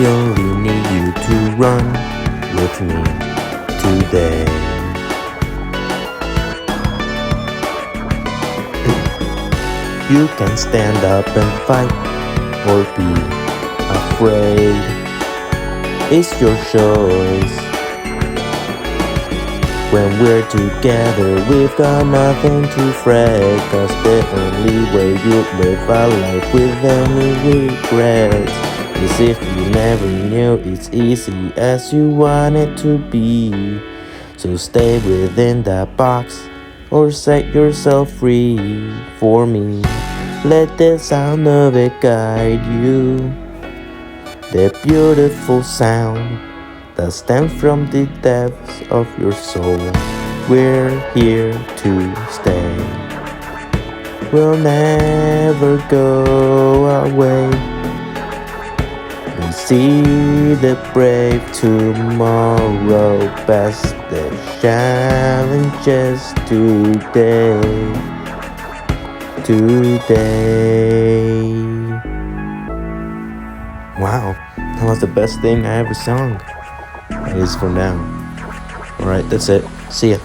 only need you to run with me today. You can stand up and fight or be afraid. It's your choice. When we're together, we've got nothing to fret. 'Cause the only way you'll live a life with any regrets is if you never knew it's easy as you want it to be. So stay within that box or set yourself free for me. Let the sound of it guide you. The beautiful sound that stems from the depths of your soul. We're here to stay. We'll never go away. We see the brave tomorrow, past the challenges today. Wow, that was the best thing I ever sung. At least for now. Alright, that's it. See ya.